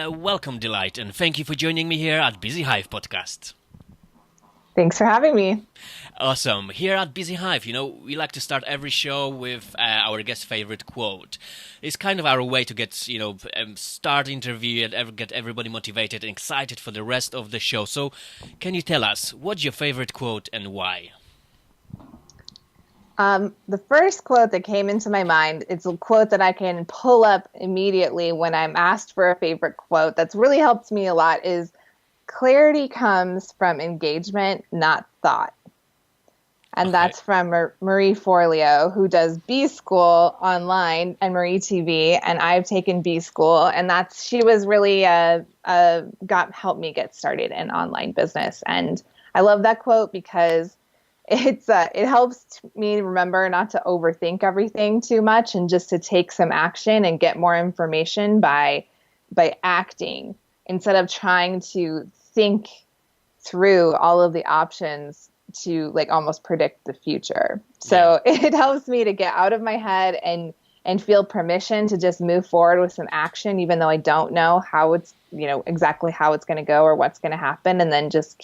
Welcome, Delight, and thank you for joining me here at BusyHive Podcast. Thanks for having me. Awesome. Here at BusyHive, we like to start every show with our guest favorite quote. It's kind of our way to get, start interview and get everybody motivated and excited for the rest of the show. So, can you tell us, what's your favorite quote and why? The first quote that came into my mind, it's a quote that I can pull up immediately when I'm asked for a favorite quote that's really helped me a lot is, clarity comes from engagement, not thought. And that's from Marie Forleo, who does B School online and Marie TV, and I've taken B School, and she was really helped me get started in online business. And I love that quote because it helps me remember not to overthink everything too much and just to take some action and get more information by acting instead of trying to think through all of the options to almost predict the future. So it helps me to get out of my head and feel permission to just move forward with some action, even though I don't know how it's, exactly how it's going to go or what's going to happen. And then just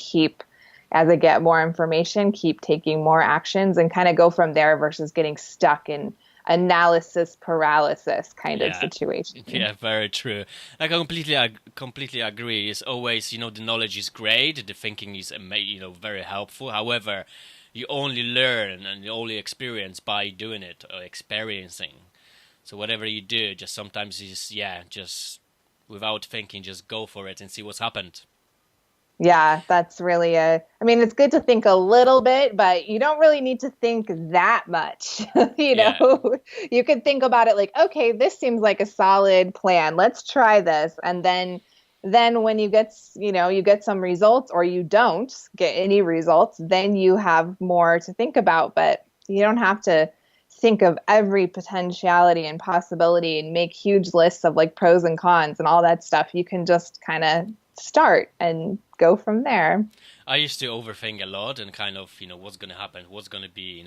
as I get more information, keep taking more actions and kind of go from there versus getting stuck in analysis paralysis kind of situation. Yeah, very true. I completely agree. It's always, the knowledge is great, the thinking is, very helpful. However, you only learn and you only experience by doing it or experiencing. So whatever you do, just sometimes just without thinking, just go for it and see what's happened. Yeah, that's really it's good to think a little bit, but you don't really need to think that much. You could think about it like, okay, this seems like a solid plan. Let's try this. And then when you get some results or you don't get any results, then you have more to think about, but you don't have to think of every potentiality and possibility and make huge lists of pros and cons and all that stuff. You can just kind of start and go from there. I used to overthink a lot and kind of, what's going to happen, what's going to be,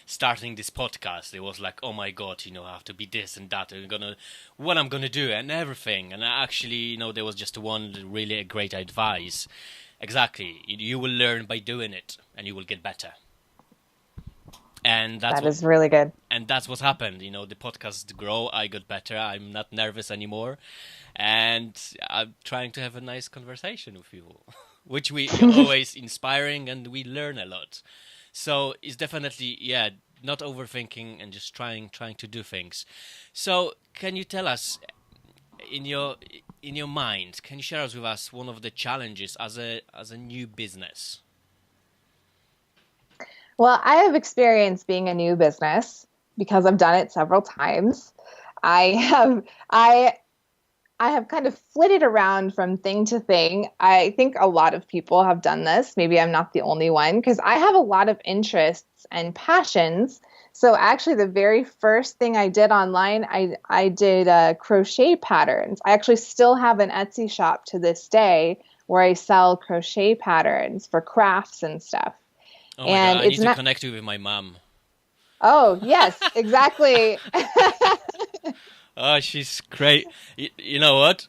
starting this podcast, it was like, oh my God, I have to be this and that, what I'm going to do and everything. And actually, there was just one really great advice. Exactly. You will learn by doing it and you will get better. And that is really good. And that's what happened. The podcast grow. I got better. I'm not nervous anymore. And I'm trying to have a nice conversation with you, which we always inspiring and we learn a lot. So it's definitely, not overthinking and just trying to do things. So can you tell us, in your mind, can you share with us one of the challenges as a new business? Well, I have experience being a new business because I've done it several times. I have kind of flitted around from thing to thing. I think a lot of people have done this. Maybe I'm not the only one because I have a lot of interests and passions. So actually the very first thing I did online, I did crochet patterns. I actually still have an Etsy shop to this day where I sell crochet patterns for crafts and stuff. Oh my God, I need to connect you with my mom. Oh, yes, exactly. Oh, she's great. You know what?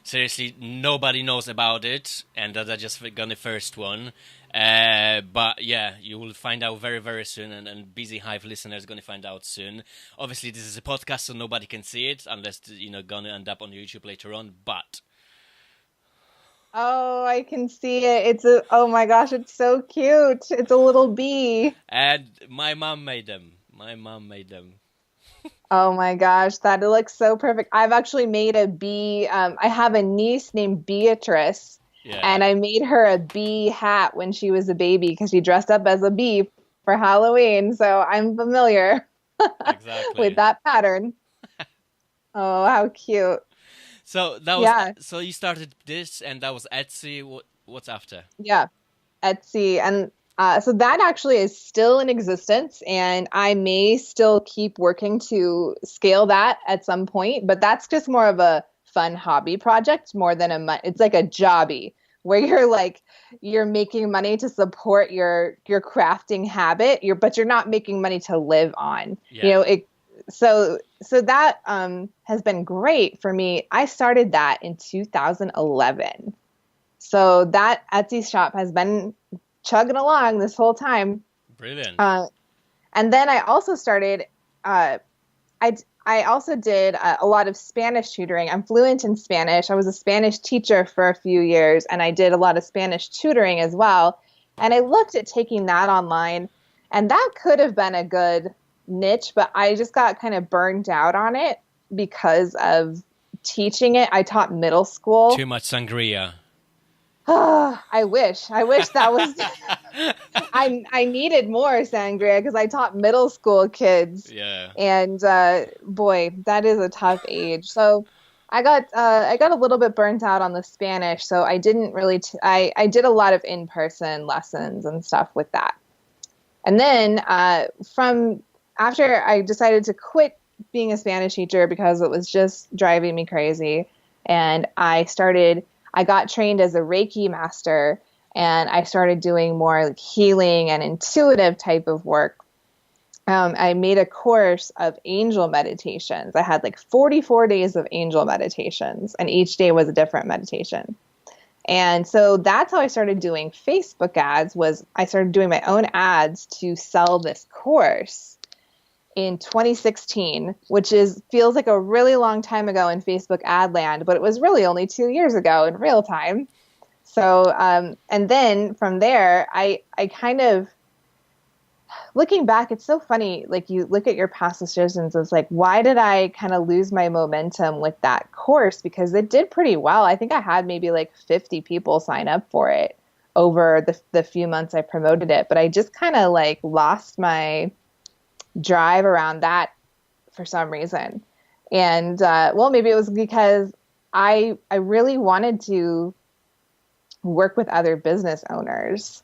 Seriously, nobody knows about it, and that I just got the first one. But yeah, you will find out very, very soon, and BusyHive listeners are going to find out soon. Obviously, this is a podcast, so nobody can see it, unless, going to end up on YouTube later on, but... Oh, I can see it. Oh my gosh, it's so cute. It's a little bee. And my mom made them. Oh my gosh, that looks so perfect. I've actually made a bee. I have a niece named Beatrice, and I made her a bee hat when she was a baby because she dressed up as a bee for Halloween. So I'm familiar with that pattern. Oh, how cute. So that was so you started this, and that was Etsy. What's after? Yeah, Etsy, and so that actually is still in existence, and I may still keep working to scale that at some point. But that's just more of a fun hobby project, more than it's like a jobby where you're making money to support your crafting habit. But you're not making money to live on. Yeah. so that has been great for me. I started that in 2011. So that Etsy shop has been chugging along this whole time. Brilliant. And then I also started, I also did a lot of Spanish tutoring. I'm fluent in Spanish. I was a Spanish teacher for a few years, and I did a lot of Spanish tutoring as well. And I looked at taking that online, and that could have been a good niche, but I just got kind of burned out on it because of teaching it. I taught middle school. Too much sangria. I wish that was. I needed more sangria because I taught middle school kids. Yeah. And boy, that is a tough age. So I got a little bit burnt out on the Spanish. So I didn't really. I did a lot of in-person lessons and stuff with that. And then from after I decided to quit being a Spanish teacher because it was just driving me crazy, and I got trained as a Reiki master, and I started doing more like healing and intuitive type of work. I made a course of angel meditations. I had like 44 days of angel meditations, and each day was a different meditation. And so that's how I started doing Facebook ads. I started doing my own ads to sell this course in 2016, which feels like a really long time ago in Facebook ad land, but it was really only 2 years ago in real time. So, and then from there, I kind of, looking back, it's so funny, like you look at your past decisions, it's like, why did I kind of lose my momentum with that course? Because it did pretty well. I think I had maybe like 50 people sign up for it over the few months I promoted it, but I just kind of like lost my drive around that for some reason. And well, maybe it was because I really wanted to work with other business owners.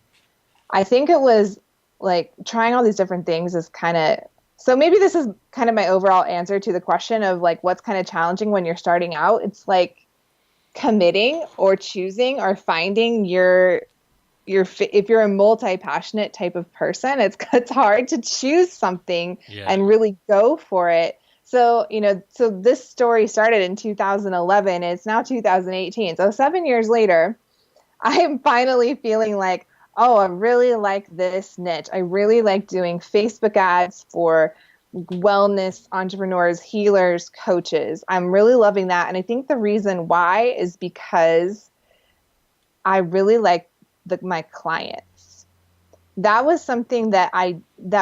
I think it was like trying all these different things is kind of, so maybe this is kind of my overall answer to the question of like what's kind of challenging when you're starting out. It's like committing or choosing or finding if you're a multi-passionate type of person, it's hard to choose something and really go for it. So, so this story started in 2011. It's now 2018. So 7 years later, I'm finally feeling like, oh, I really like this niche. I really like doing Facebook ads for wellness entrepreneurs, healers, coaches. I'm really loving that. And I think the reason why is because I really like my clients. That was something that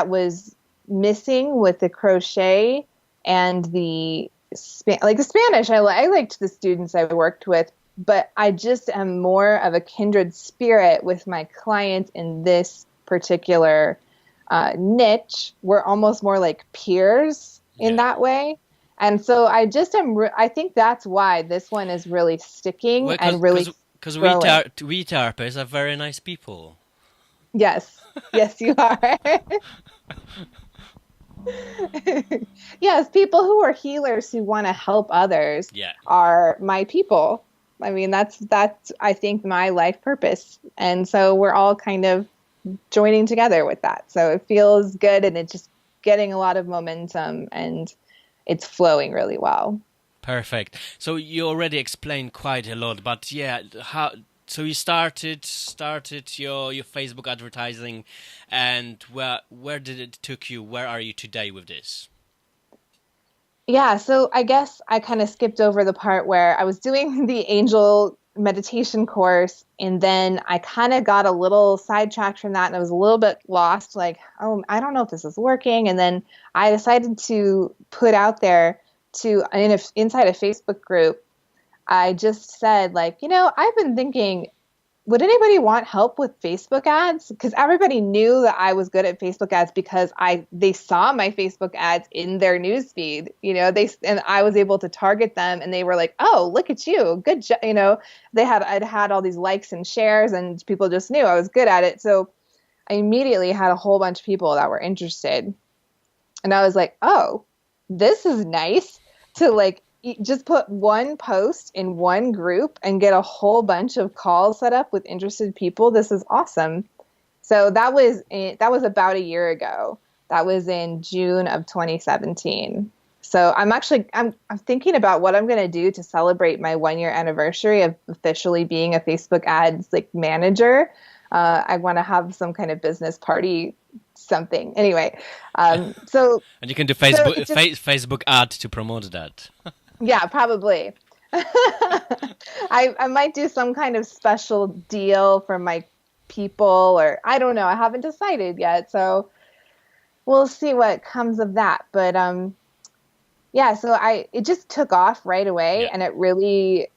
was missing with the crochet and the Spanish. I liked the students I worked with, but I just am more of a kindred spirit with my clients in this particular niche. We're almost more like peers in that way. And so I just I think that's why this one is really sticking and really because we therapists are very nice people. Yes. Yes, you are. Yes, people who are healers who want to help others are my people. I mean, that's I think my life purpose. And so we're all kind of joining together with that. So it feels good, and it's just getting a lot of momentum, and it's flowing really well. Perfect. So you already explained quite a lot, but so you started your Facebook advertising, and where did it took you? Where are you today with this? Yeah, so I guess I kind of skipped over the part where I was doing the angel meditation course, and then I kind of got a little sidetracked from that, and I was a little bit lost, like, oh, I don't know if this is working. And then I decided to put out there inside a Facebook group, I just said, like, I've been thinking, would anybody want help with Facebook ads? Because everybody knew that I was good at Facebook ads because they saw my Facebook ads in their newsfeed, and I was able to target them, and they were like, oh, look at you. Good job. I'd had all these likes and shares, and people just knew I was good at it. So I immediately had a whole bunch of people that were interested. And I was like, oh, this is nice to like just put one post in one group and get a whole bunch of calls set up with interested people. This is awesome. So that was about a year ago. That was in June of 2017. So I'm thinking about what I'm going to do to celebrate my 1 year anniversary of officially being a Facebook ads like manager. I want to have some kind of business party, something. Anyway, so And you can do so Facebook it just Facebook ad to promote that. yeah, probably. I might do some kind of special deal for my people, or I don't know. I haven't decided yet, so we'll see what comes of that. But yeah, so it just took off right away, Yeah. and it really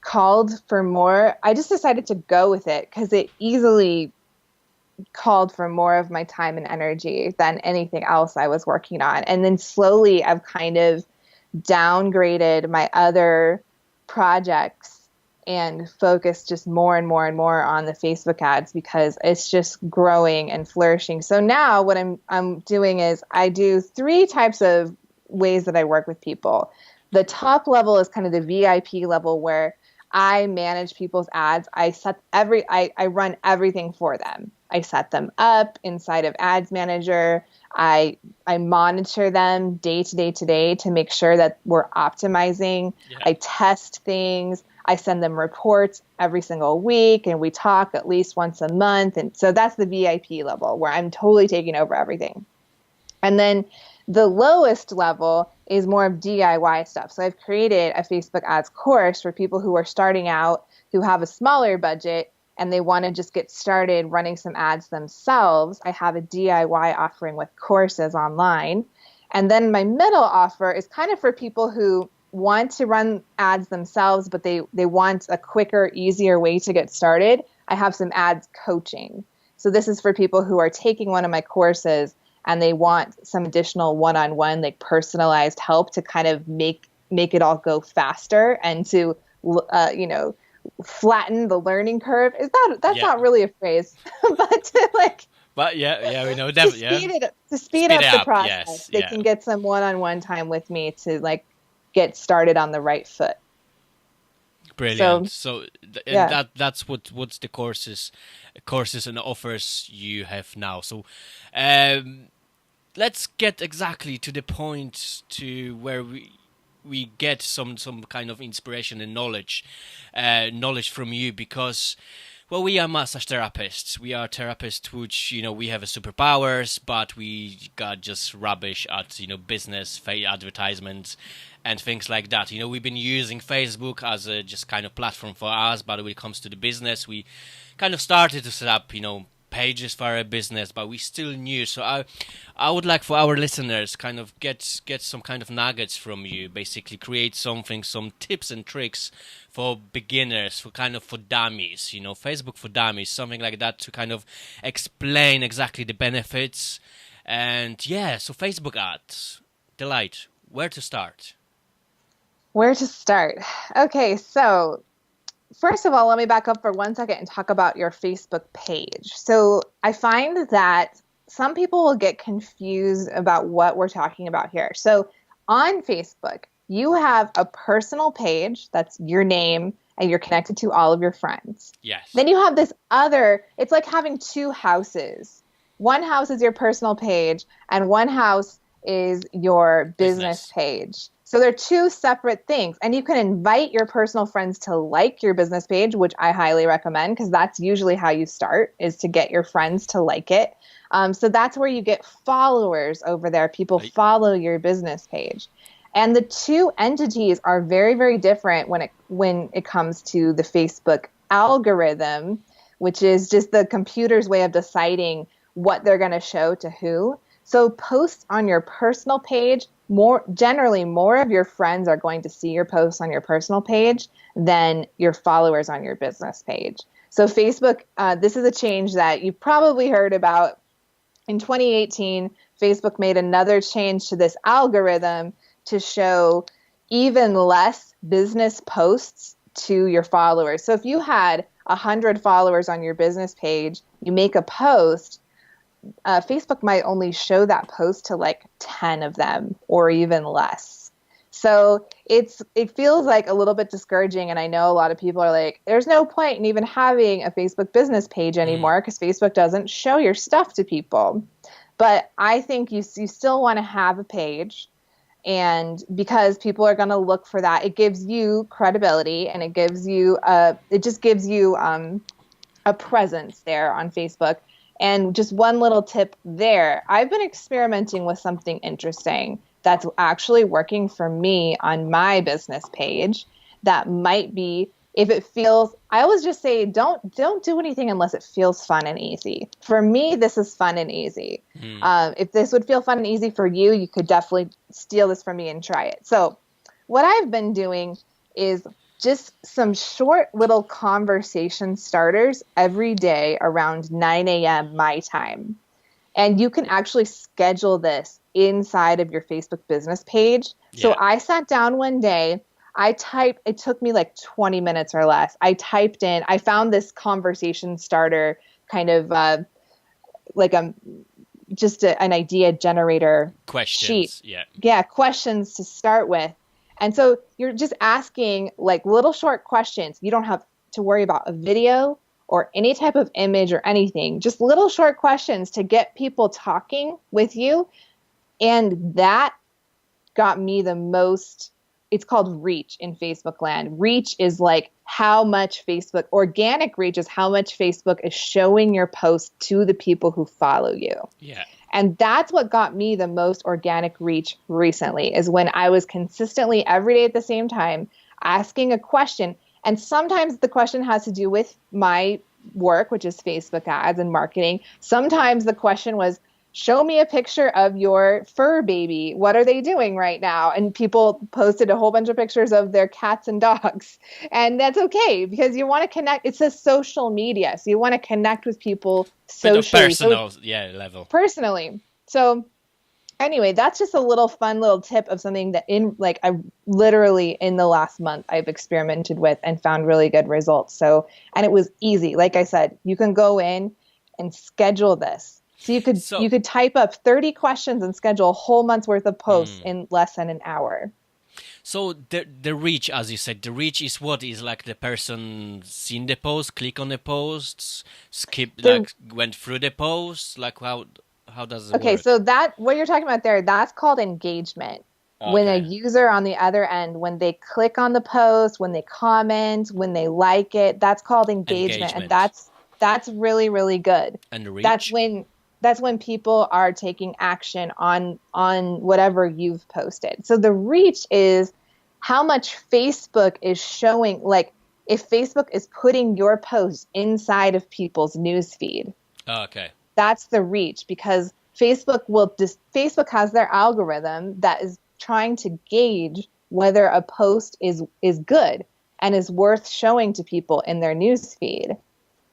called for more. I just decided to go with it because it easily called for more of my time and energy than anything else I was working on. And then slowly I've kind of downgraded my other projects and focused just more and more and more on the Facebook ads because it's just growing and flourishing. So now what I'm doing is I do 3 types of ways that I work with people. The top level is kind of the VIP level where I manage people's ads. I run everything for them. I set them up inside of Ads Manager. I monitor them day to day to make sure that we're optimizing. Yeah. I test things. I send them reports every single week, and we talk at least once a month. And so that's the VIP level where I'm totally taking over everything. And then the lowest level is more of DIY stuff. So I've created a Facebook ads course for people who are starting out, who have a smaller budget, and they want to just get started running some ads themselves. I have a DIY offering with courses online. And then my middle offer is kind of for people who want to run ads themselves, but they want a quicker, easier way to get started. I have some ads coaching. So this is for people who are taking one of my courses and they want some additional one-on-one, like personalized help to kind of make it all go faster and to, flatten the learning curve. That's not really a phrase, but to But yeah, we know that. to speed up the process. Yes, they can get some one-on-one time with me to get started on the right foot. Brilliant. That's what's the courses and offers you have now. So let's get exactly to the point to where we get some kind of inspiration and knowledge from you, because we are massage therapists. We are therapists which, we have superpowers, but we got just rubbish at, business, advertisements and things like that. We've been using Facebook as a just kind of platform for us, but when it comes to the business, we kind of started to set up, pages for our business, but we still new. So I would like for our listeners kind of get some kind of nuggets from you, basically create some tips and tricks for beginners, for dummies, Facebook for dummies, something like that, to kind of explain exactly the benefits. And so Facebook ads, Delight, where to start? Okay, so first of all, let me back up for 1 second and talk about your Facebook page. So I find that some people will get confused about what we're talking about here. So on Facebook, you have a personal page, that's your name, and you're connected to all of your friends. Yes. Then you have this other, it's like having 2 houses. One house is your personal page, and one house is your business page. So they're 2 separate things, and you can invite your personal friends to like your business page, which I highly recommend because that's usually how you start, is to get your friends to like it. So that's where you get followers over there. People follow your business page. And the 2 entities are very, very different when it comes to the Facebook algorithm, which is just the computer's way of deciding what they're going to show to who. So posts on your personal page, generally more of your friends are going to see your posts on your personal page than your followers on your business page. So Facebook, this is a change that you've probably heard about. In 2018, Facebook made another change to this algorithm to show even less business posts to your followers. So if you had 100 followers on your business page, you make a post, Facebook might only show that post to 10 of them or even less. So it feels like a little bit discouraging, and I know a lot of people are like, there's no point in even having a Facebook business page anymore because Facebook doesn't show your stuff to people. But I think you still want to have a page, and because people are going to look for that, it gives you credibility, and it just gives you a presence there on Facebook. And just one little tip there, I've been experimenting with something interesting that's actually working for me on my business page. That might be, if it feels, I always just say, don't do anything unless it feels fun and easy. For me, this is fun and easy. If this would feel fun and easy for you, you could definitely steal this from me and try it. So what I've been doing is just some short little conversation starters every day around 9 a.m. my time. And you can actually schedule this inside of your Facebook business page. Yeah. So I sat down one day, it took me like 20 minutes or less. I found this conversation starter kind of like an idea generator questions sheet. Yeah, questions to start with. And so you're just asking like little short questions. You don't have to worry about a video or any type of image or anything, just little short questions to get people talking with you. And that got me the most. It's called reach in Facebook land. Reach is like how much organic reach is how much Facebook is showing your post to the people who follow you. Yeah. And that's what got me the most organic reach recently, is when I was consistently every day at the same time asking a question. And sometimes the question has to do with my work, which is Facebook ads and marketing. Sometimes the question was, show me a picture of your fur baby. What are they doing right now? And people posted a whole bunch of pictures of their cats and dogs. And that's okay, because you want to connect. It's a social media. So you want to connect with people socially. Level. Personally. So anyway, that's just a little fun little tip of something that I literally in the last month I've experimented with and found really good results. So, and it was easy. Like I said, you can go in and schedule this. So you could type up 30 questions and schedule a whole month's worth of posts in less than an hour. So the reach, as you said, the reach is what is like the person seen the post, click on the posts, went through the post, like how does it work? Okay, so what you're talking about there, that's called engagement. Okay. When a user on the other end, when they click on the post, when they comment, when they like it, that's called engagement. And that's really, really good. And the reach? That's when people are taking action on whatever you've posted. So the reach is how much Facebook is showing, like if Facebook is putting your post inside of people's newsfeed. Oh, okay. That's the reach, because Facebook has their algorithm that is trying to gauge whether a post is good and is worth showing to people in their newsfeed.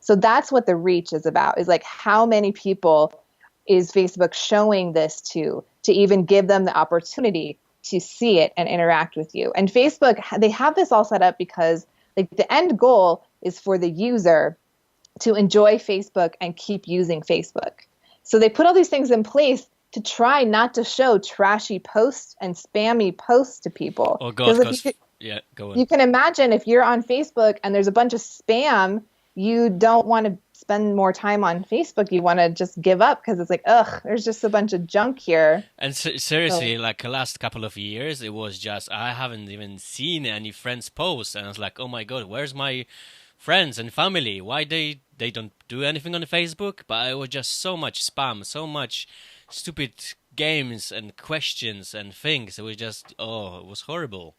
So that's what the reach is about, is like how many people is Facebook showing this to even give them the opportunity to see it and interact with you. And Facebook, they have this all set up because like the end goal is for the user to enjoy Facebook and keep using Facebook. So they put all these things in place to try not to show trashy posts and spammy posts to people. Oh God, go on. You can imagine if you're on Facebook and there's a bunch of spam, you don't want to spend more time on Facebook. You want to just give up because it's like, there's just a bunch of junk here. And seriously, like the last couple of years, it was just, I haven't even seen any friends post. And I was like, oh my God, where's my friends and family? Why they don't do anything on Facebook? But it was just so much spam, so much stupid games and questions and things. It was just, it was horrible.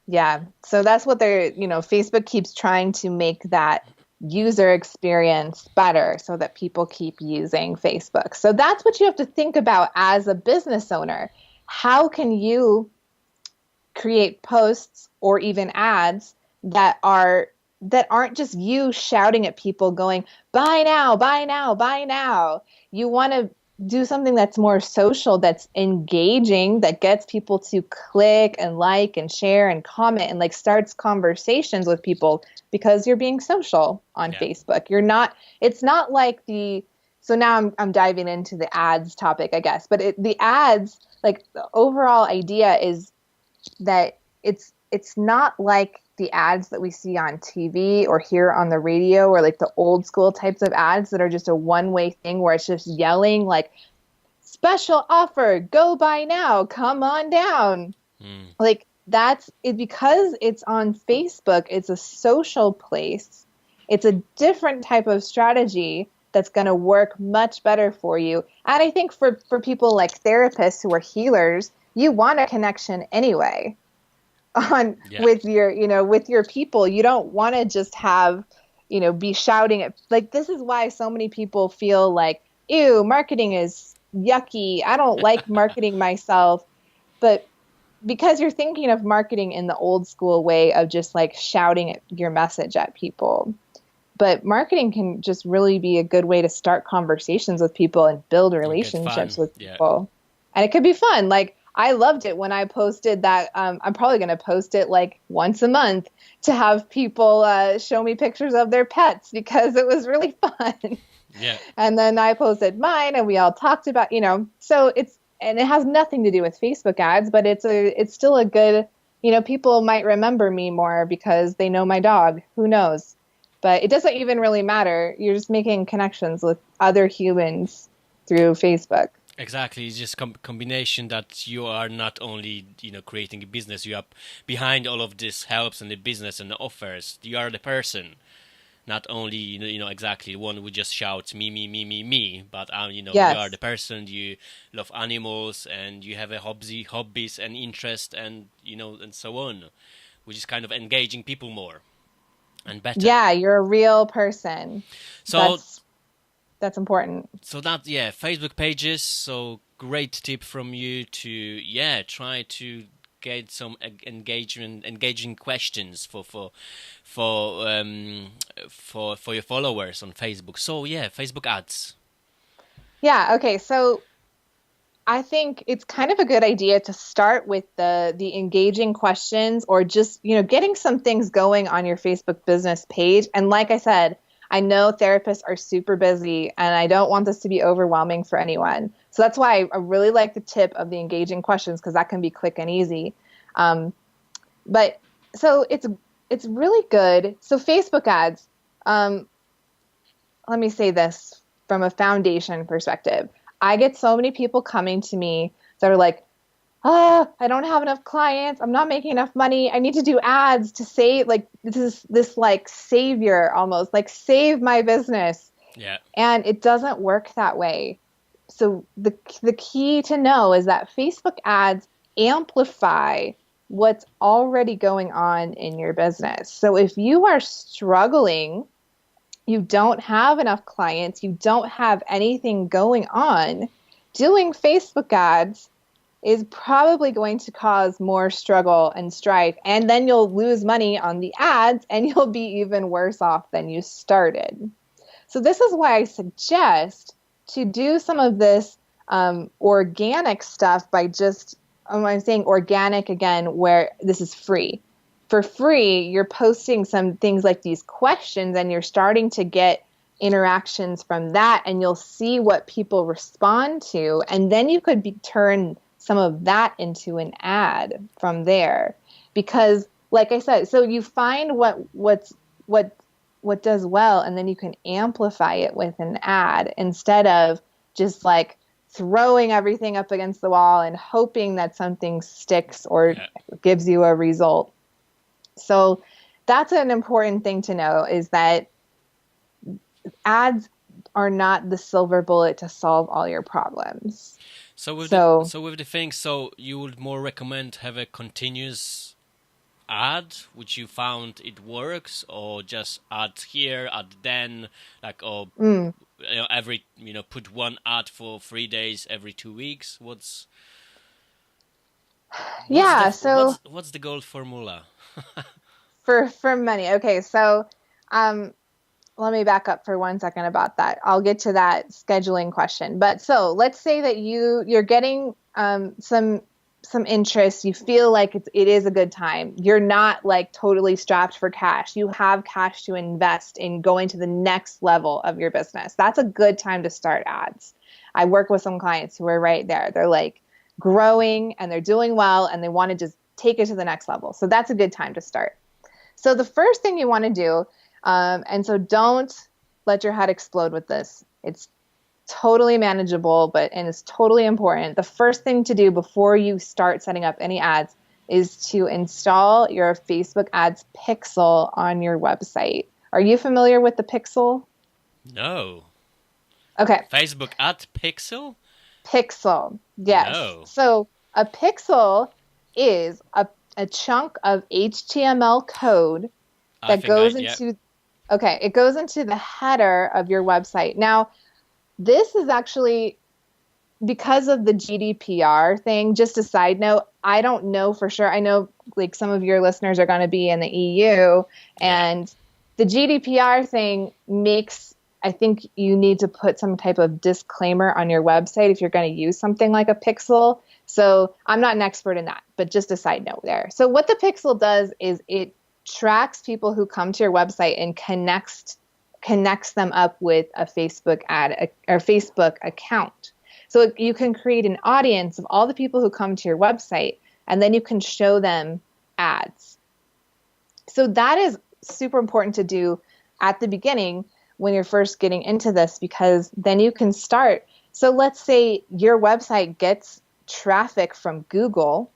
Yeah. So that's what Facebook keeps trying to make that user experience better so that people keep using Facebook. So that's what you have to think about as a business owner. How can you create posts or even ads that aren't just you shouting at people going, buy now, buy now, buy now. You want to do something that's more social, that's engaging, that gets people to click and like and share and comment and like starts conversations with people because you're being social on Facebook. It's not like so now I'm diving into the ads topic, I guess, but the ads, like the overall idea is that it's not like the ads that we see on TV or hear on the radio, or like the old school types of ads that are just a one-way thing where it's just yelling like, special offer, go buy now, come on down. Like that's it, because it's on Facebook, it's a social place. It's a different type of strategy that's going to work much better for you. And I think for people like therapists who are healers, you want a connection anyway with your people. You don't want to just have, be shouting at, like, this is why so many people feel like, ew, marketing is yucky. I don't like marketing myself. But because you're thinking of marketing in the old school way of just like shouting your message at people. But marketing can just really be a good way to start conversations with people and build relationships with people. And it could be fun. Like, I loved it when I posted that. I'm probably going to post it like once a month to have people show me pictures of their pets, because it was really fun. Yeah. And then I posted mine, and we all talked about, so and it has nothing to do with Facebook ads, but it's still a good, people might remember me more because they know my dog. Who knows? But it doesn't even really matter. You're just making connections with other humans through Facebook. Exactly. It's just combination that you are not only, creating a business, you are behind all of this helps and the business and the offers. You are the person. Not only, exactly the one who just shouts me, but, Yes. You are the person, you love animals and you have a hobbies and interest and, and so on, which is kind of engaging people more and better. Yeah, you're a real person. So that's important. So Facebook pages. So great tip from you to, try to get some engaging questions for your followers on Facebook. So Facebook ads. Yeah. Okay. So I think it's kind of a good idea to start with the engaging questions, or just, getting some things going on your Facebook business page. And like I said, I know therapists are super busy, and I don't want this to be overwhelming for anyone. So that's why I really like the tip of the engaging questions, because that can be quick and easy. But so it's really good. So Facebook ads, let me say this from a foundation perspective. I get so many people coming to me that are like, I don't have enough clients. I'm not making enough money. I need to do ads to save, like, this like savior, almost like save my business. Yeah. And it doesn't work that way. So the key to know is that Facebook ads amplify what's already going on in your business. So if you are struggling, you don't have enough clients, you don't have anything going on, doing Facebook ads is probably going to cause more struggle and strife. And then you'll lose money on the ads, and you'll be even worse off than you started. So this is why I suggest to do some of this organic stuff by just, I'm saying organic again, where this is free. For free, you're posting some things like these questions, and you're starting to get interactions from that, and you'll see what people respond to. And then you could turn some of that into an ad from there. Because like I said, so you find what does well, and then you can amplify it with an ad, instead of just like throwing everything up against the wall and hoping that something sticks or gives you a result. So that's an important thing to know, is that ads are not the silver bullet to solve all your problems. So with the thing, so you would more recommend have a continuous ad, which you found it works, or just add here, add then, like, or every, put one ad for 3 days every 2 weeks. What's the gold formula? for money. Okay, so let me back up for 1 second about that. I'll get to that scheduling question. But so let's say that you're getting some interest. You feel like it is a good time. You're not like totally strapped for cash. You have cash to invest in going to the next level of your business. That's a good time to start ads. I work with some clients who are right there. They're like growing and they're doing well, and they want to just take it to the next level. So that's a good time to start. So the first thing you want to do, and so don't let your head explode with this. It's totally manageable, and it's totally important. The first thing to do before you start setting up any ads is to install your Facebook ads pixel on your website. Are you familiar with the pixel? No. Okay. Facebook ad pixel? Pixel, yes. No. So a pixel is a chunk of HTML code that goes into, okay, it goes into the header of your website. Now, this is actually because of the GDPR thing. Just a side note, I don't know for sure. I know like some of your listeners are going to be in the EU, and the GDPR thing makes, I think you need to put some type of disclaimer on your website if you're going to use something like a pixel. So I'm not an expert in that, but just a side note there. So what the pixel does is it tracks people who come to your website and connects them up with a Facebook ad or Facebook account. So you can create an audience of all the people who come to your website, and then you can show them ads. So that is super important to do at the beginning when you're first getting into this, because then you can start. So let's say your website gets traffic from Google.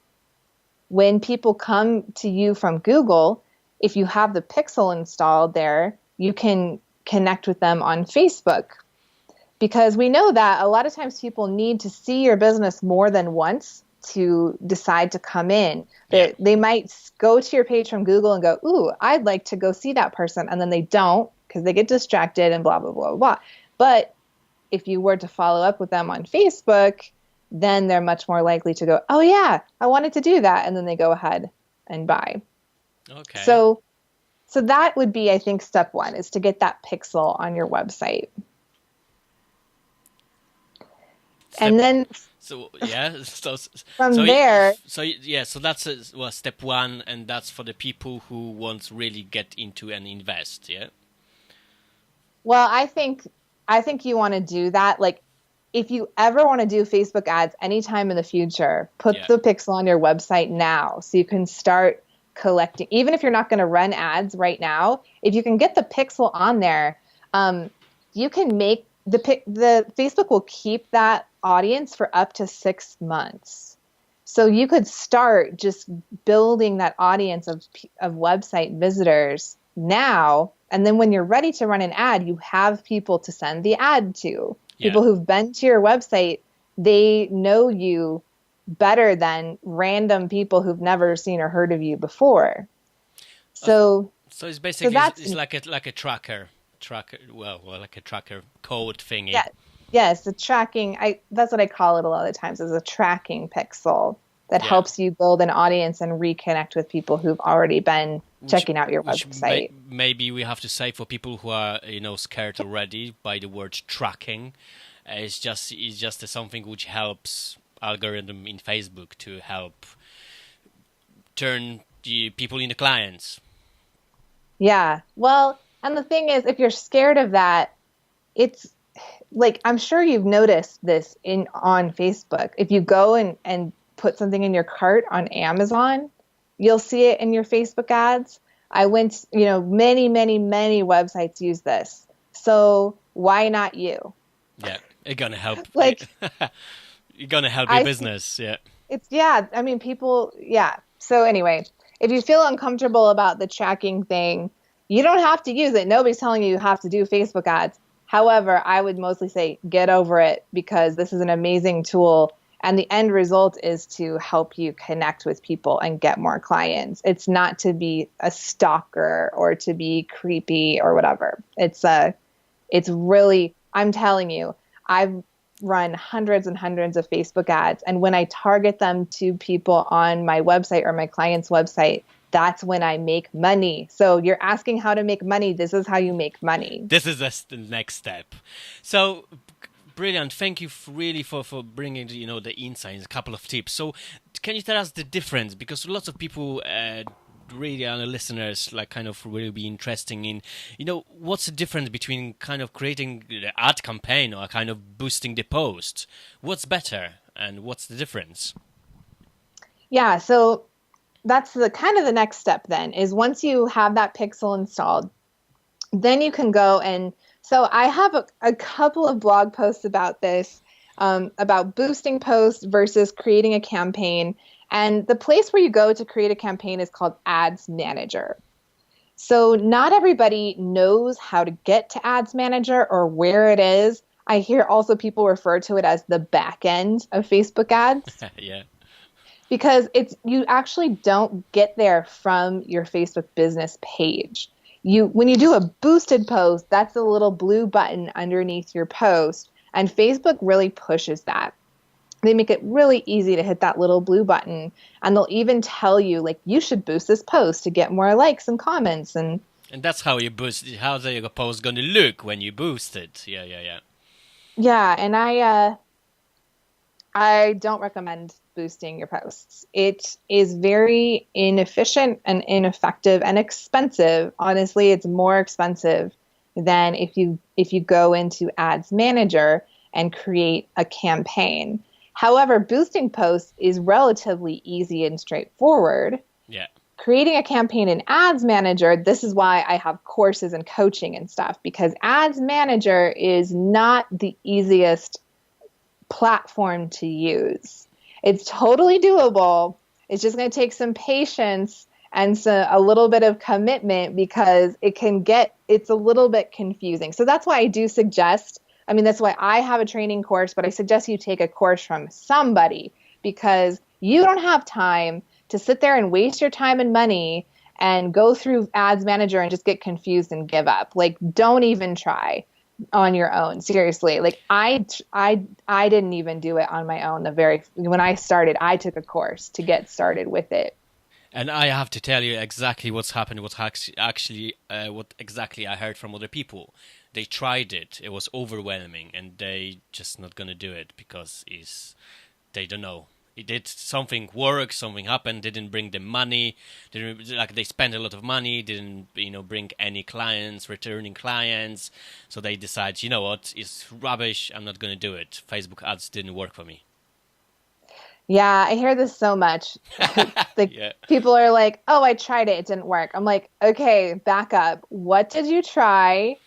When people come to you from Google, if you have the pixel installed there, you can connect with them on Facebook. Because we know that a lot of times people need to see your business more than once to decide to come in. They might go to your page from Google and go, ooh, I'd like to go see that person. And then they don't, because they get distracted and blah, blah, blah, blah. But if you were to follow up with them on Facebook, then they're much more likely to go, oh yeah, I wanted to do that. And then they go ahead and buy. Okay. So that would be, I think, step one, is to get that pixel on your website. And then so there. So that's step one, and that's for the people who want to really get into and invest. Yeah. Well, I think you want to do that. Like, if you ever want to do Facebook ads anytime in the future, put the pixel on your website now, so you can start collecting. Even if you're not going to run ads right now, if you can get the pixel on there, you can make the Facebook will keep that audience for up to 6 months. So you could start just building that audience of website visitors now, and then when you're ready to run an ad, you have people to send the ad to. People who've been to your website, they know you better than random people who've never seen or heard of you before. So it's basically it's like a tracker, like a tracker code thingy. Yeah. Yes, the tracking, that's what I call it a lot of times, is a tracking pixel that helps you build an audience and reconnect with people who've already been checking out your website. Maybe we have to say, for people who are scared already by the word tracking, it's just something which helps algorithm in Facebook to help turn the people into clients. Yeah. Well, and the thing is, if you're scared of that, it's like, I'm sure you've noticed this on Facebook. If you go and put something in your cart on Amazon, you'll see it in your Facebook ads. I went, many, many, many websites use this. So why not you? Yeah, it's gonna help. You're gonna help your business. People. Yeah. So anyway, if you feel uncomfortable about the tracking thing, you don't have to use it. Nobody's telling you have to do Facebook ads. However, I would mostly say get over it, because this is an amazing tool, and the end result is to help you connect with people and get more clients. It's not to be a stalker or to be creepy or whatever. It's really, I'm telling you, I've run hundreds and hundreds of Facebook ads, and when I target them to people on my website or my client's website, that's when I make money. So you're asking how to make money. This is how you make money. This is the next step. So brilliant. Thank you really for bringing the insights, a couple of tips. So can you tell us the difference? Because lots of people really are listeners kind of really be interested in, what's the difference between kind of creating the ad campaign or kind of boosting the post? What's better and what's the difference? Yeah. So that's the kind of the next step then is once you have that pixel installed, then you can go and so I have a couple of blog posts about this, about boosting posts versus creating a campaign. And the place where you go to create a campaign is called Ads Manager. So not everybody knows how to get to Ads Manager or where it is. I hear also people refer to it as the back end of Facebook ads. Yeah. Because you actually don't get there from your Facebook business page. When you do a boosted post, that's a little blue button underneath your post, and Facebook really pushes that. They make it really easy to hit that little blue button, and they'll even tell you like you should boost this post to get more likes and comments and that's how you boost it. How's your post going to look when you boost it? Yeah. Yeah, and I don't recommend boosting your posts. It is very inefficient and ineffective and expensive. Honestly, it's more expensive than if you go into Ads Manager and create a campaign. However, boosting posts is relatively easy and straightforward. Yeah. Creating a campaign in Ads Manager, this is why I have courses and coaching and stuff, because Ads Manager is not the easiest platform to use. It's totally doable. It's just going to take some patience and a little bit of commitment because it's a little bit confusing. So that's why I do suggest, that's why I have a training course, but I suggest you take a course from somebody because you don't have time to sit there and waste your time and money and go through Ads Manager and just get confused and give up. Like, don't even try on your own. Seriously. Like I didn't even do it on my own. When I started, I took a course to get started with it. And I have to tell you exactly what's happened, what exactly I heard from other people. They tried it. It was overwhelming and they just not going to do it because they don't know. It did something work, something happened, didn't bring them money, they spent a lot of money, didn't bring any clients, returning clients, so they decide, you know what, it's rubbish, I'm not going to do it. Facebook ads didn't work for me. Yeah, I hear this so much. Yeah. People are like, oh, I tried it, it didn't work. I'm like, okay, back up. What did you try?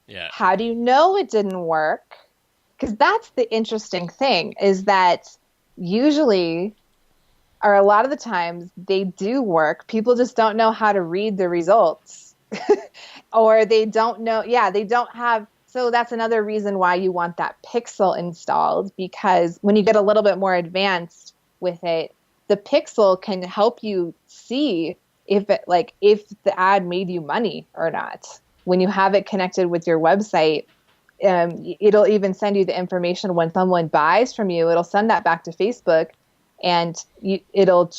Yeah. How do you know it didn't work? Because that's the interesting thing is that usually, or a lot of the times, they do work. People just don't know how to read the results. Or they don't know. Yeah, they don't have. So that's another reason why you want that pixel installed, because when you get a little bit more advanced with it, the pixel can help you see if the ad made you money or not. When you have it connected with your website, it'll even send you the information when someone buys from you. It'll send that back to Facebook, and it'll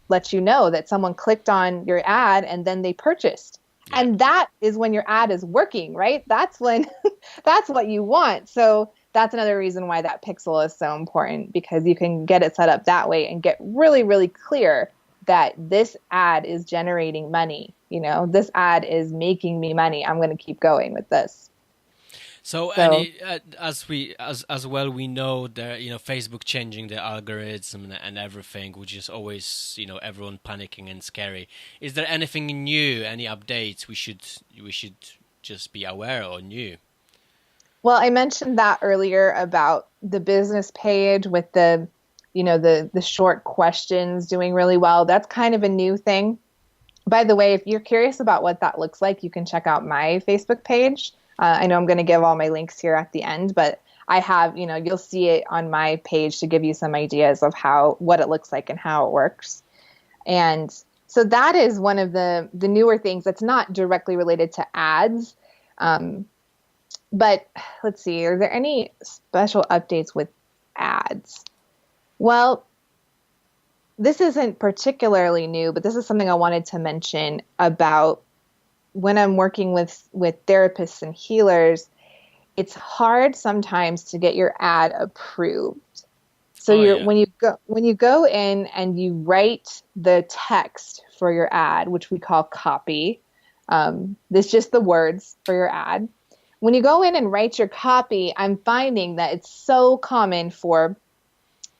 let you know that someone clicked on your ad and then they purchased. Yeah. And that is when your ad is working, right? That's when that's what you want. So that's another reason why that pixel is so important, because you can get it set up that way and get really, really clear that this ad is generating money. This ad is making me money. I'm going to keep going with this. So Annie, as well, we know that Facebook changing the algorithm and everything, which is always everyone panicking and scary. Is there anything new, any updates we should just be aware or new? Well, I mentioned that earlier about the business page with the short questions doing really well. That's kind of a new thing. By the way, if you're curious about what that looks like, you can check out my Facebook page. I know I'm going to give all my links here at the end, but I have, you'll see it on my page to give you some ideas of what it looks like and how it works. And so that is one of the newer things that's not directly related to ads. But let's see, are there any special updates with ads? Well, this isn't particularly new, but this is something I wanted to mention about when I'm working with therapists and healers. It's hard sometimes to get your ad approved. So when you go in and you write the text for your ad, which we call copy, this is just the words for your ad. When you go in and write your copy, I'm finding that it's so common for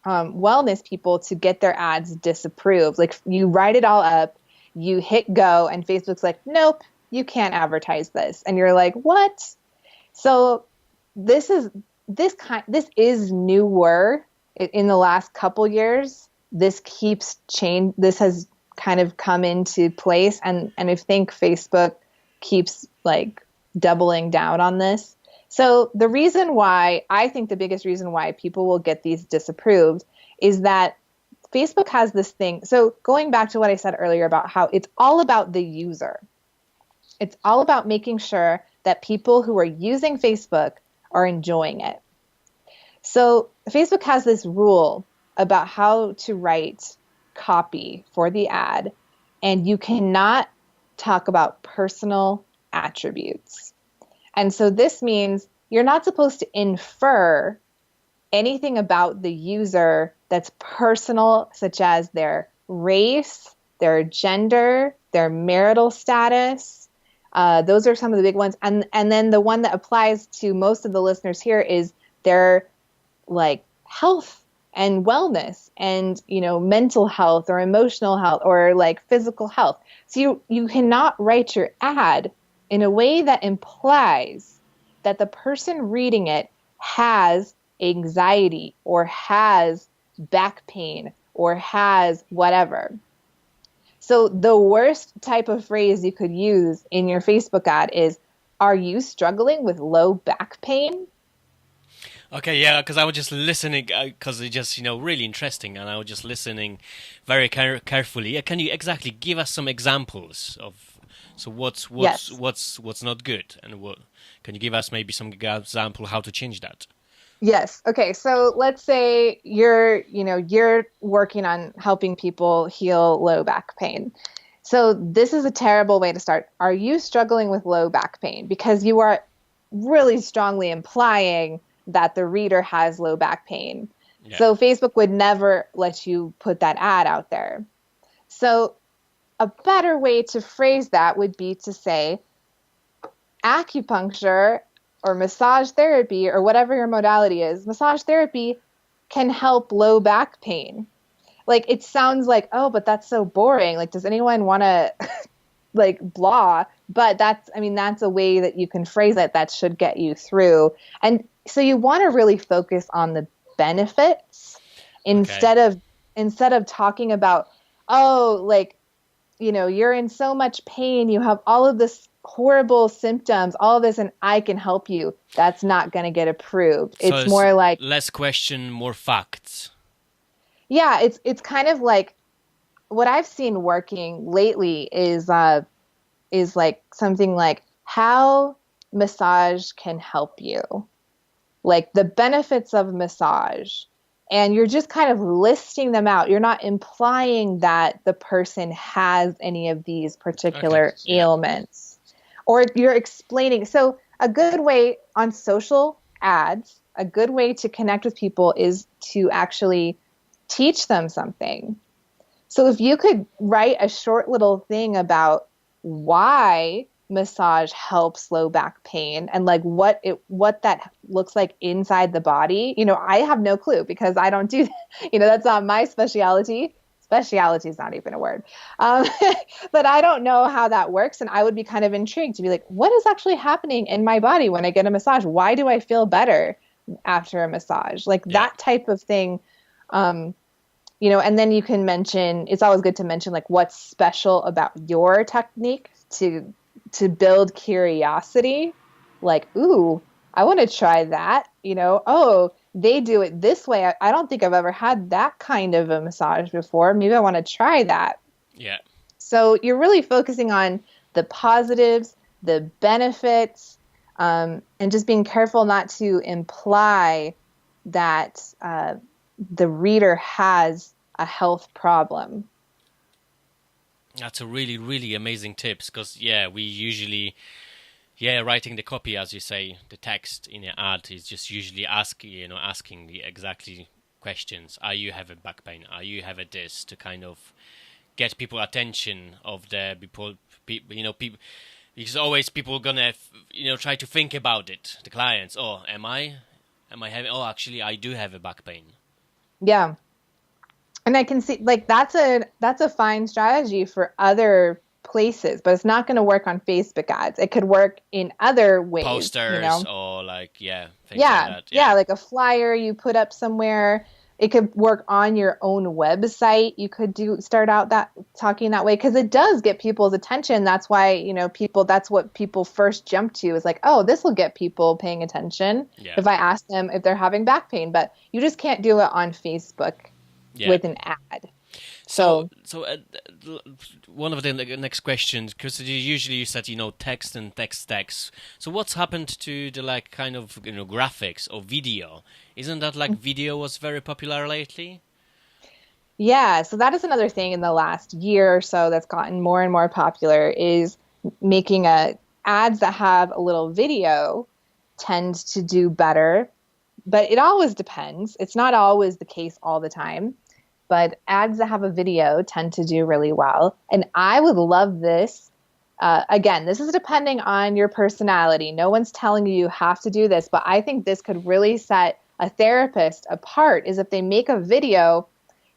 wellness people to get their ads disapproved. Like you write it all up, you hit go, and Facebook's like, nope, you can't advertise this. And you're like, what? So this is newer in the last couple years. This keeps change. This has kind of come into place, and I think Facebook keeps like doubling down on this. So the reason why, I think the biggest reason why people will get these disapproved is that Facebook has this thing. So going back to what I said earlier about how it's all about the user. It's all about making sure that people who are using Facebook are enjoying it. So Facebook has this rule about how to write copy for the ad, and you cannot talk about personal attributes. And so this means you're not supposed to infer anything about the user that's personal, such as their race, their gender, their marital status. Those are some of the big ones. And then the one that applies to most of the listeners here is their like health and wellness and, mental health or emotional health or like physical health. So you cannot write your ad in a way that implies that the person reading it has anxiety or has back pain or has whatever. So the worst type of phrase you could use in your Facebook ad is, are you struggling with low back pain? Okay, yeah, because I was just listening, because it's just, really interesting, and I was just listening very carefully. Can you exactly give us some examples of, so what's not good, and what, can you give us maybe some example how to change that? Yes. Okay. So let's say you're working on helping people heal low back pain. So this is a terrible way to start. Are you struggling with low back pain? Because you are really strongly implying that the reader has low back pain. Yeah. So Facebook would never let you put that ad out there. So a better way to phrase that would be to say acupuncture or massage therapy or whatever your modality is, massage therapy can help low back pain. Like it sounds like, oh, but that's so boring. Like, does anyone want to like blah? But that's a way that you can phrase it that should get you through. And so you want to really focus on the benefits instead of talking about, oh, like, you're in so much pain. You have all of this horrible symptoms, all of this, and I can help you. That's not going to get approved. So it's more like less question, more facts. Yeah, it's kind of like what I've seen working lately is like something like how massage can help you, like the benefits of massage. And you're just kind of listing them out. You're not implying that the person has any of these particular ailments. Or you're explaining. So a good way on social ads, a good way to connect with people is to actually teach them something. So if you could write a short little thing about why massage helps low back pain and like what that looks like inside the body. I have no clue because I don't do that. That's not my specialty. Specialty is not even a word. But I don't know how that works. And I would be kind of intrigued to be like, what is actually happening in my body when I get a massage? Why do I feel better after a massage? Like that type of thing. And then you can mention, it's always good to mention like what's special about your technique to build curiosity, like, ooh, I want to try that, oh, they do it this way. I don't think I've ever had that kind of a massage before. Maybe I want to try that. Yeah. So you're really focusing on the positives, the benefits, and just being careful not to imply that the reader has a health problem. That's a really, really amazing tips because, we usually, writing the copy, as you say, the text in an ad is just usually asking the exactly questions. Are you having back pain? Are you having this to kind of get people attention of the people, because always people gonna, try to think about it. The clients, am I having, actually I do have a back pain. Yeah. And I can see like that's a fine strategy for other places, but it's not going to work on Facebook ads. It could work in other ways, you Posters know. or like, yeah, things like Yeah. that. Yeah, Yeah. like a flyer you put up somewhere. It could work on your own website. You could start out that talking that way because it does get people's attention. That's why, people that's what people first jump to is like, "Oh, this will get people paying attention Yeah. if I ask them if they're having back pain." But you just can't do it on Facebook Yeah. with an ad. So, So, one of the next questions, because usually you said, text and text. So what's happened to the like kind of, graphics or video? Isn't that like video was very popular lately? yeah, so that is another thing in the last year or so that's gotten more and more popular is making ads that have a little video tend to do better, but it always depends. It's not always the case all the time, but ads that have a video tend to do really well. And I would love this. Again, this is depending on your personality. No one's telling you have to do this, but I think this could really set a therapist apart is if they make a video.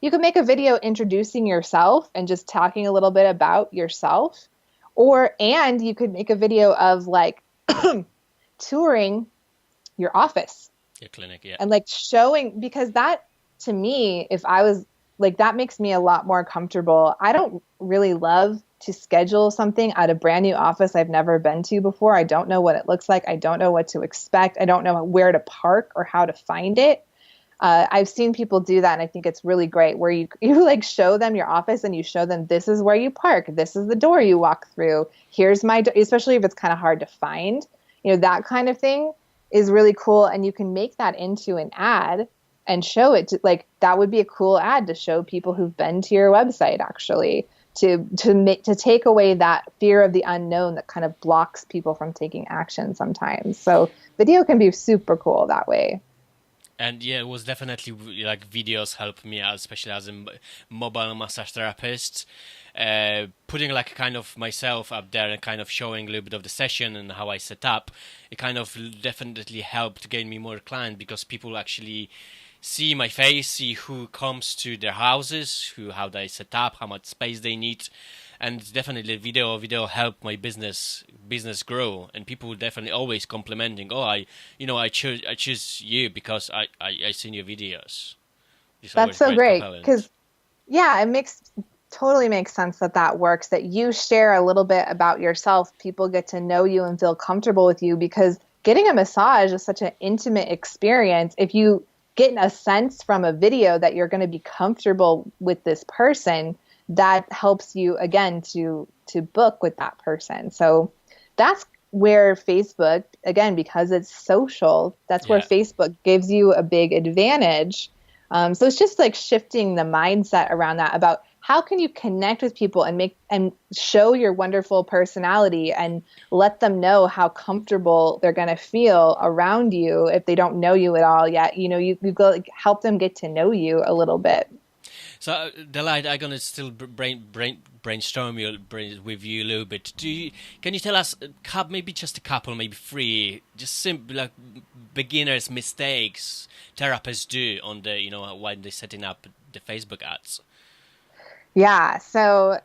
You could make a video introducing yourself and just talking a little bit about yourself. And you could make a video of like touring your office. Your clinic, yeah. And like showing, because that to me, if I was like, that makes me a lot more comfortable. I don't really love to schedule something at a brand new office I've never been to before. I don't know what it looks like. I don't know what to expect. I don't know where to park or how to find it. I've seen people do that, and I think it's really great where you like show them your office and you show them this is where you park, this is the door you walk through, here's my especially if it's kind of hard to find, that kind of thing is really cool, and you can make that into an ad and show it to, like that would be a cool ad to show people who've been to your website actually to take away that fear of the unknown that kind of blocks people from taking action sometimes. So video can be super cool that way. And yeah, it was definitely like videos help me out, especially as a mobile massage therapist. Putting like kind of myself up there and kind of showing a little bit of the session and how I set up, it kind of definitely helped to gain me more clients because people actually see my face, see who comes to their houses, how they set up, how much space they need. And definitely video helped my business grow, and people definitely always complimenting. Oh, I choose you because I seen your videos. That's so great because yeah, totally makes sense that works. That you share a little bit about yourself, people get to know you and feel comfortable with you because getting a massage is such an intimate experience. If you get a sense from a video that you're going to be comfortable with this person, that helps you again to book with that person. So that's where Facebook, again, because it's social, that's where Facebook gives you a big advantage. So it's just like shifting the mindset around that about how can you connect with people and show your wonderful personality and let them know how comfortable they're going to feel around you if they don't know you at all yet. You go like, help them get to know you a little bit. So, Delight, I'm gonna still brainstorm with you a little bit. Can you tell us maybe just a couple, maybe three, just simple like beginners' mistakes therapists do on the when they're setting up the Facebook ads? Yeah, so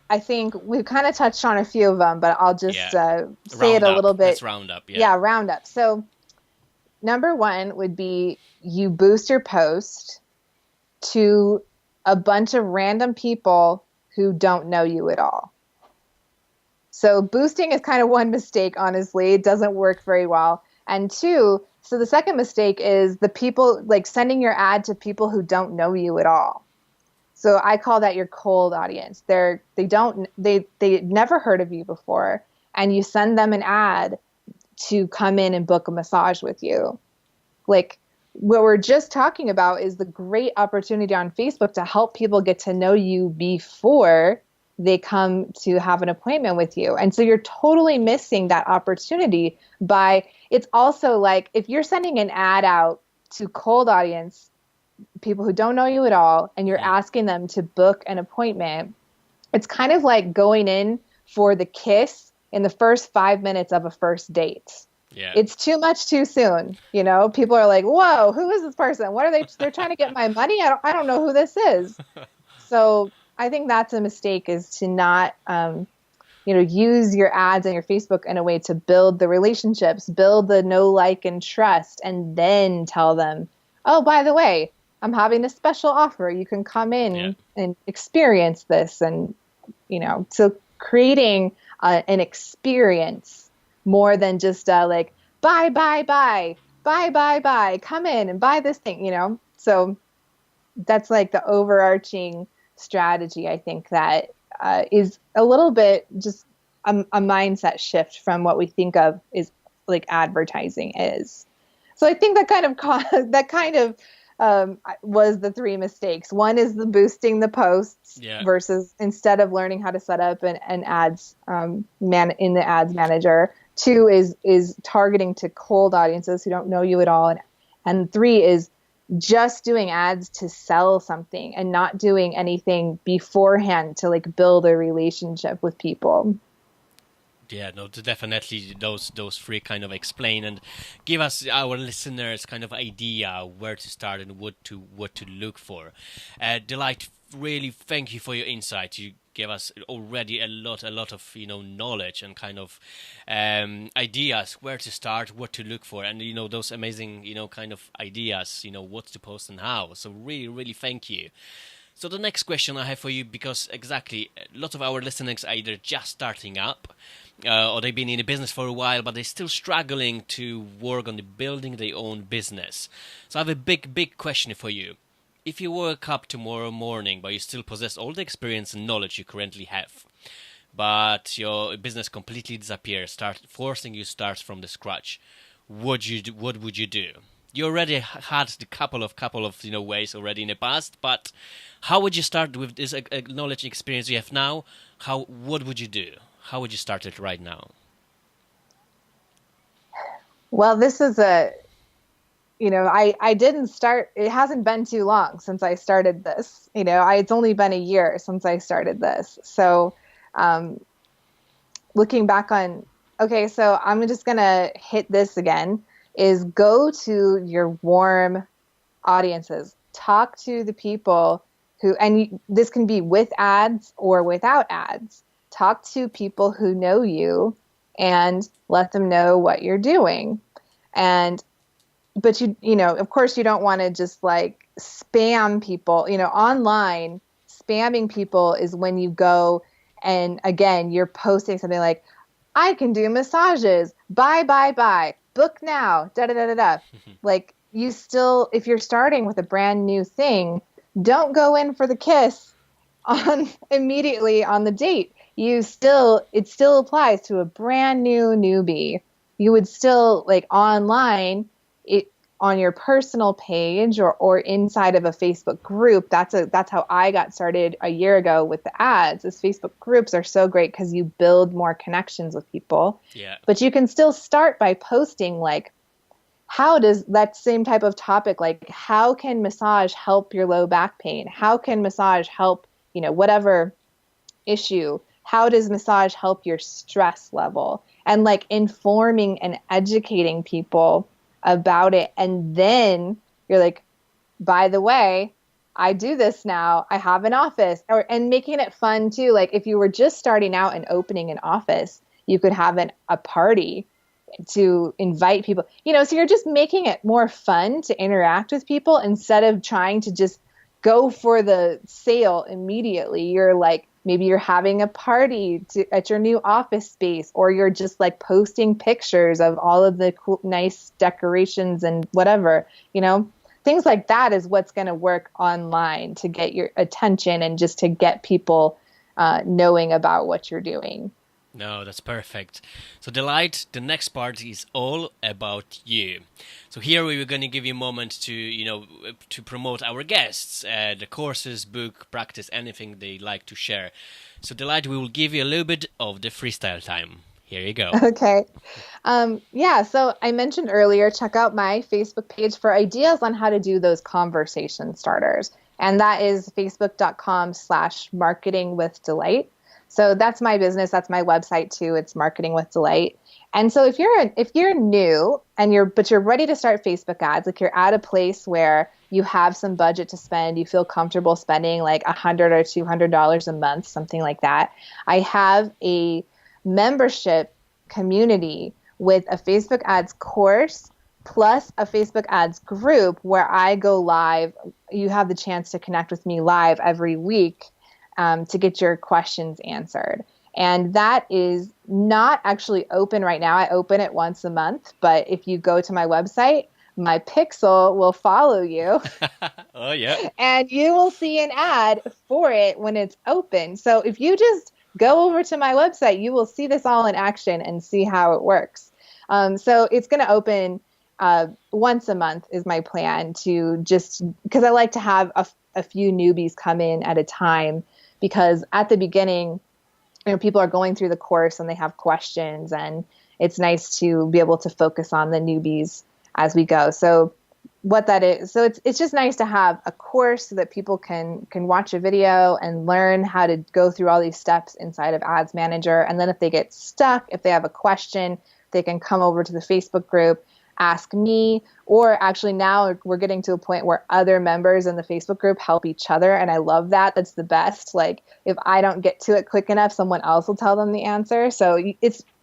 I think we've kind of touched on a few of them, but I'll just say it a little bit. Let's round up. Yeah, round up. So number one would be you boost your post to a bunch of random people who don't know you at all. So boosting is kind of one mistake, honestly. It doesn't work very well. And two, so the second mistake is the people like sending your ad to people who don't know you at all. So I call that your cold audience. They never heard of you before, and you send them an ad to come in and book a massage with you. Like what we're just talking about is the great opportunity on Facebook to help people get to know you before they come to have an appointment with you. And so you're totally missing that opportunity it's also like if you're sending an ad out to cold audience, people who don't know you at all, and you're asking them to book an appointment, it's kind of like going in for the kiss in the first 5 minutes of a first date. Yeah. It's too much too soon. You know, people are like, whoa, who is this person? What are they? They're trying to get my money. I don't know who this is. So I think that's a mistake, is to not, use your ads and your Facebook in a way to build the relationships, build the know, like, and trust, and then tell them, oh, by the way, I'm having a special offer. You can come in and experience this. And, so creating an experience more than just like, buy, come in and buy this thing, So that's like the overarching strategy, I think, that is a little bit just a mindset shift from what we think of is like advertising is. So I think that kind of was the three mistakes. One is the boosting the posts versus instead of learning how to set up an ads in the ads manager. Two is targeting to cold audiences who don't know you at all, and three is just doing ads to sell something and not doing anything beforehand to like build a relationship with people. Yeah, no, definitely those three kind of explain and give us, our listeners, kind of idea where to start and what to look for. Delight, really thank you for your insight. You gave us already a lot of knowledge and kind of ideas where to start, what to look for, and those amazing kind of ideas, what to post and how. So really thank you. So the next question I have for you, because exactly a lot of our listeners are either just starting up or they've been in the business for a while, but they're still struggling to work on building their own business. So I have a big question for you. If you woke up tomorrow morning, but you still possess all the experience and knowledge you currently have, but your business completely disappears, forcing you to start from the scratch, what would you do? You already had the couple of ways already in the past, but how would you start with this knowledge and experience you have now? What would you do? How would you start it right now? Well, this is I didn't start, it hasn't been too long since I started this. It's only been a year since I started this. So looking back on, so I'm just going to hit this again, is go to your warm audiences. Talk to the people who, and this can be with ads or without ads. Talk to people who know you and let them know what you're doing. But of course you don't want to just like spam people, online. Spamming people is when you go and again, you're posting something like, I can do massages, buy, book now, da. Like, you still, if you're starting with a brand new thing, don't go in for the kiss immediately on the date. It still applies to a brand new newbie. You would still, like, online, on your personal page or inside of a Facebook group. That's how I got started a year ago with the ads. Is Facebook groups are so great because you build more connections with people. Yeah. But you can still start by posting like, how does that same type of topic, like how can massage help your low back pain? How can massage help, whatever issue? How does massage help your stress level? And like informing and educating people about it. And then you're like, by the way, I do this now. I have an office. And making it fun too. Like if you were just starting out and opening an office, you could have a party to invite people, so you're just making it more fun to interact with people instead of trying to just go for the sale immediately. You're like, maybe you're having a party at your new office space, or you're just like posting pictures of all of the cool, nice decorations and whatever, things like that is what's going to work online to get your attention and just to get people knowing about what you're doing. No, that's perfect. So Delight, the next part is all about you. So here we were going to give you a moment to, to promote our guests, the courses, book, practice, anything they like to share. So Delight, we will give you a little bit of the freestyle time. Here you go. Okay. So I mentioned earlier, check out my Facebook page for ideas on how to do those conversation starters. And that is facebook.com/marketingwithdelight. So that's my business. That's my website too. It's Marketing with Delight. And so if you're new and you're ready to start Facebook ads, like you're at a place where you have some budget to spend, you feel comfortable spending like $100 or $200 a month, something like that. I have a membership community with a Facebook ads course plus a Facebook ads group where I go live. You have the chance to connect with me live every week to get your questions answered. And that is not actually open right now. I open it once a month, but if you go to my website, my pixel will follow you. Oh, yeah. And you will see an ad for it when it's open. So if you just go over to my website, you will see this all in action and see how it works. So it's going to open once a month is my plan, to just because I like to have a few newbies come in at a time, because at the beginning, people are going through the course and they have questions, and it's nice to be able to focus on the newbies as we go. So what that is, so it's just nice to have a course so that people can watch a video and learn how to go through all these steps inside of Ads Manager. And then if they get stuck, if they have a question, they can come over to the Facebook group, ask me, or actually now we're getting to a point where other members in the Facebook group help each other. And I love that. That's the best. Like if I don't get to it quick enough, someone else will tell them the answer. So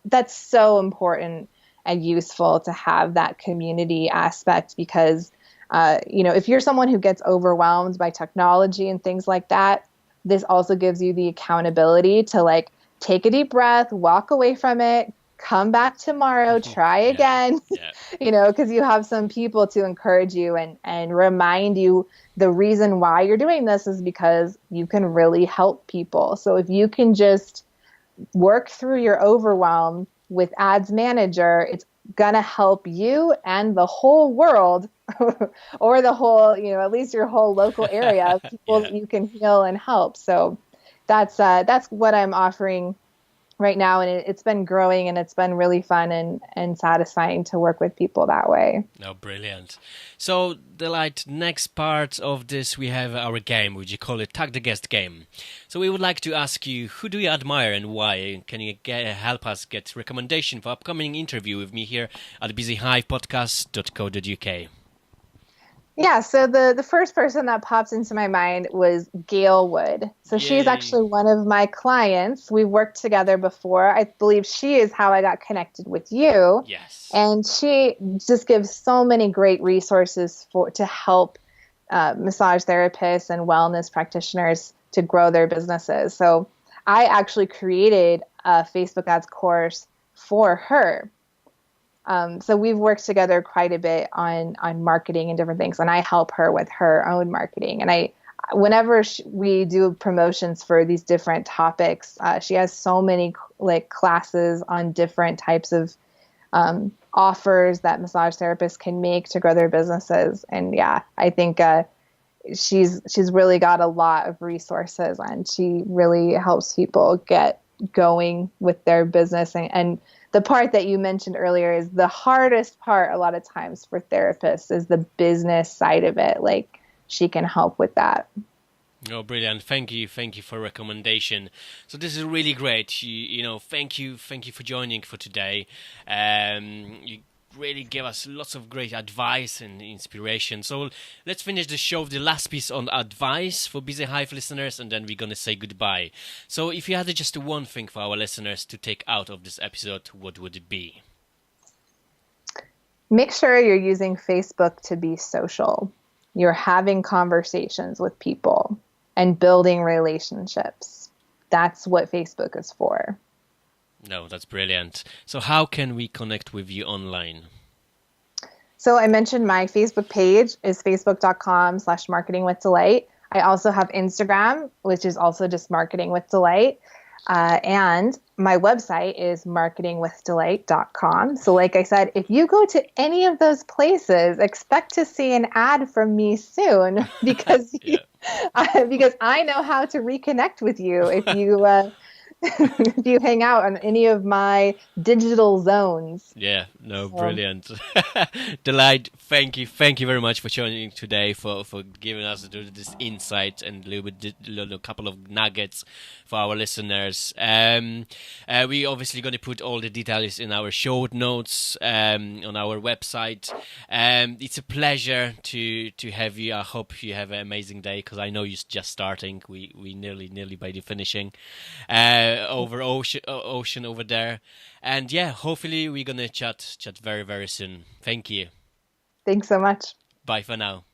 that's so important and useful to have that community aspect, because, if you're someone who gets overwhelmed by technology and things like that, this also gives you the accountability to like take a deep breath, walk away from it, come back tomorrow, try again, because you have some people to encourage you and remind you the reason why you're doing this is because you can really help people. So if you can just work through your overwhelm with Ads Manager, it's going to help you and the whole world or the whole, at least your whole local area of people that you can heal and help. So that's what I'm offering right now, and it's been growing, and it's been really fun and satisfying to work with people that way. Oh, brilliant. So, Delight, next part of this, we have our game, which you call it Tag the Guest game. So we would like to ask you, who do you admire and why? Can you help us get recommendation for upcoming interview with me here at BusyHivePodcast.co.uk? Yeah, so the first person that popped into my mind was Gail Wood. So Yay. She's actually one of my clients. We've worked together before. I believe she is how I got connected with you. Yes. And she just gives so many great resources to help massage therapists and wellness practitioners to grow their businesses. So I actually created a Facebook ads course for her. So we've worked together quite a bit on marketing and different things, and I help her with her own marketing. And whenever we do promotions for these different topics, she has so many classes on different types of offers that massage therapists can make to grow their businesses. And yeah, I think she's really got a lot of resources, and she really helps people get going with their business. And the part that you mentioned earlier is the hardest part a lot of times for therapists, is the business side of it. Like she can help with that. Oh, brilliant. Thank you for recommendation. So this is really great. Thank you for joining for today. You really gave us lots of great advice and inspiration. So let's finish the show with the last piece on advice for BusyHive listeners, and then we're going to say goodbye. So if you had just one thing for our listeners to take out of this episode, what would it be? Make sure you're using Facebook to be social. You're having conversations with people and building relationships. That's what Facebook is for. No, that's brilliant. So how can we connect with you online? So I mentioned my Facebook page is facebook.com/marketingwithdelight. I also have Instagram, which is also just Marketing with Delight. And my website is marketingwithdelight.com. So like I said, if you go to any of those places, expect to see an ad from me soon, because because I know how to reconnect with you if you if you hang out on any of my digital zones. Yeah, no, brilliant. Delight, thank you very much for joining today, for giving us this insight and a couple of nuggets for our listeners. We obviously going to put all the details in our show notes on our website. It's a pleasure to have you. I hope you have an amazing day, because I know you're just starting. We nearly by the finishing over ocean over there. And yeah, hopefully we're gonna chat very, very soon. Thank you. Thanks so much. Bye for now.